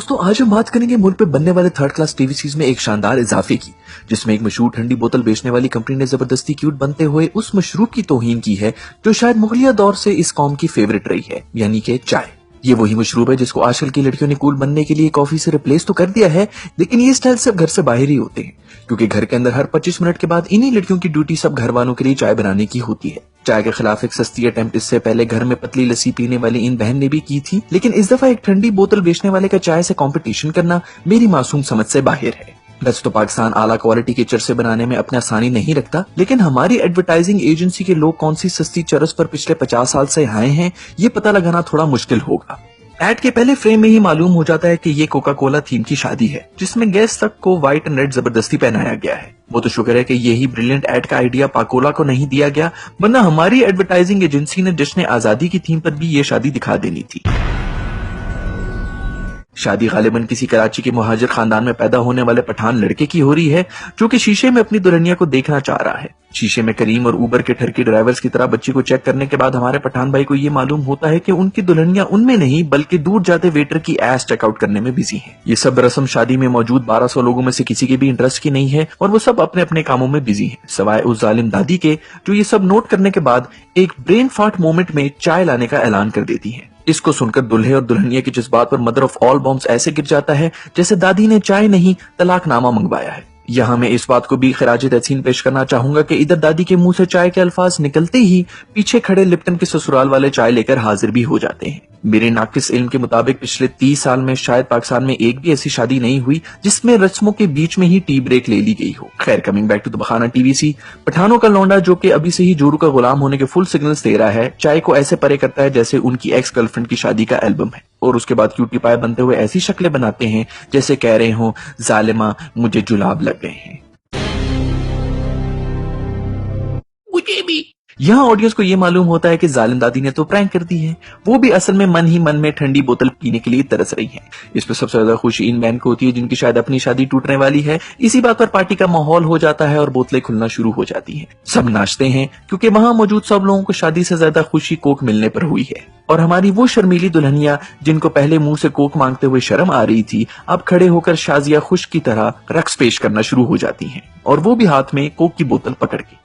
दोस्तों आज हम बात करेंगे मुल्क पे बनने वाले थर्ड क्लास टीवी सीरीज में एक शानदार इजाफे की, जिसमें एक मशहूर ठंडी बोतल बेचने वाली कंपनी ने जबरदस्ती क्यूट बनते हुए उस मशरूब की तौहीन की है जो शायद मुगलिया दौर से इस कौम की फेवरेट रही है, यानी कि चाय। ये वही मशरूब है जिसको आजकल की लड़कियों ने कूल बनने के लिए कॉफी से रिप्लेस तो कर दिया है, लेकिन ये स्टाइल सिर्फ घर से बाहर ही होते हैं, क्योंकि घर के अंदर हर 25 मिनट के बाद इन्हीं लड़कियों की ड्यूटी सब घर वालों के लिए चाय बनाने की होती है। चाय के खिलाफ एक सस्ती अटेम्प्ट इससे पहले घर में पतली लस्सी पीने वाली इन बहन ने भी की थी, लेकिन इस दफा एक ठंडी बोतल बेचने वाले का चाय से कंपटीशन करना मेरी मासूम समझ से बाहर है। वैसे तो पाकिस्तान आला क्वालिटी के चरसे बनाने में अपनी आसानी नहीं रखता, लेकिन हमारी एडवर्टाइजिंग एजेंसी के लोग कौन सी सस्ती चरस पर पिछले 50 साल से आए हैं, ये पता लगाना थोड़ा मुश्किल होगा। एड के पहले फ्रेम में ही मालूम हो जाता है कि ये कोका कोला थीम की शादी है, जिसमें गेस्ट तक को व्हाइट एंड रेड जबरदस्ती पहनाया गया है। वो तो शुक्र है कि यही ब्रिलियंट एड का आइडिया पाकोला को नहीं दिया गया, वरना हमारी एडवर्टाइजिंग एजेंसी ने जश्न आजादी की थीम पर भी ये शादी दिखा देनी थी। शादी गालिबन किसी कराची के मुहाजिर खानदान में पैदा होने वाले पठान लड़के की हो रही है, जो कि शीशे में अपनी दुल्हनिया को देखना चाह रहा है। शीशे में करीम और उबर के ठरकी ड्राइवर्स की तरह बच्ची को चेक करने के बाद हमारे पठान भाई को ये मालूम होता है कि उनकी दुल्हनिया उनमें नहीं बल्कि दूर जाते वेटर की एस चेकआउट करने में बिजी है। ये सब रस्म शादी में मौजूद 1200 लोगों में से किसी के भी इंटरेस्ट की नहीं है और वो सब अपने अपने कामों में बिजी है, सवाए उस जालिम दादी के, जो ये सब नोट करने के बाद एक ब्रेन फार्ट मोमेंट में चाय लाने का ऐलान कर देती है। इसको सुनकर दुल्हे और दुल्हनिया के जज्बात पर मदर ऑफ ऑल बॉम्ब्स ऐसे गिर जाता है जैसे दादी ने चाय नहीं तलाकनामा मंगवाया है। यहाँ मैं इस बात को भी खराज तहसीन पेश करना चाहूंगा कि इधर दादी के मुंह से चाय के अल्फाज निकलते ही पीछे खड़े लिप्टन के ससुराल वाले चाय लेकर हाजिर भी हो जाते हैं। मेरे नाकिस इल्म के मुताबिक पिछले 30 साल में शायद पाकिस्तान में एक भी ऐसी शादी नहीं हुई जिसमें रस्मों के बीच में ही टी ब्रेक ले ली गई हो। खैर, कमिंग बैक टू द बखाना टीवीसी, पठानों का लौंडा जो कि अभी से ही जोरू का गुलाम होने के फुल सिग्नल्स दे रहा है, चाय को ऐसे परे करता है जैसे उनकी एक्स गर्लफ्रेंड की शादी का एल्बम है, और उसके बाद क्यूटी पाए बनते हुए ऐसी शक्लें बनाते हैं जैसे कह रहे हो, जालिमा मुझे जुलाब लग गए हैं। मुझे भी। यहाँ ऑडियंस को ये मालूम होता है कि जालिम दादी ने तो प्रैंक कर दी है, वो भी असल में मन ही मन में ठंडी बोतल पीने के लिए तरस रही है। इस पर सबसे ज्यादा खुशी इन बहन को होती है जिनकी शायद अपनी शादी टूटने वाली है। इसी बात पर पार्टी का माहौल हो जाता है और बोतलें खुलना शुरू हो जाती हैं। सब नाचते हैं क्योंकि वहां मौजूद सब लोगों को शादी से ज्यादा खुशी कोक मिलने पर हुई है, और हमारी वो शर्मीली दुल्हनिया जिनको पहले मुंह से कोक मांगते हुए शर्म आ रही थी, अब खड़े होकर शाजिया खुश की तरह रक्स पेश करना शुरू हो जाती हैं, और वो भी हाथ में कोक की बोतल पकड़ के।